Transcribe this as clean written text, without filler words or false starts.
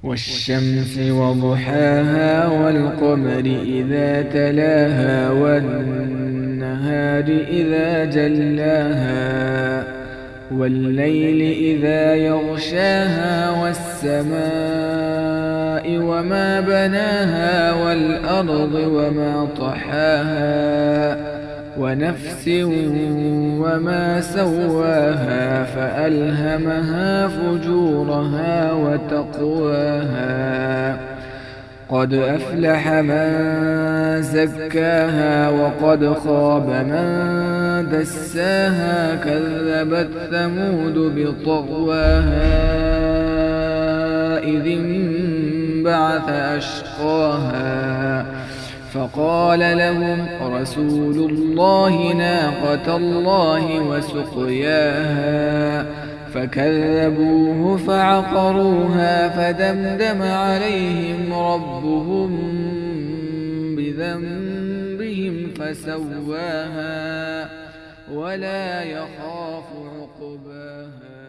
والشمس وضحاها والقمر إذا تلاها والنهار إذا جلاها والليل إذا يغشاها والسماء وما بناها والأرض وما طحاها ونفس وما سواها فألهمها فجورها وتقواها قد أفلح من زكاها وقد خاب من دساها كذبت ثمود بطغواها إذ انبعث أشقاها فقال لهم رسول الله ناقة الله وسقياها فكذبوه فعقروها فدمدم عليهم ربهم بذنبهم فسواها ولا يخاف عقباها.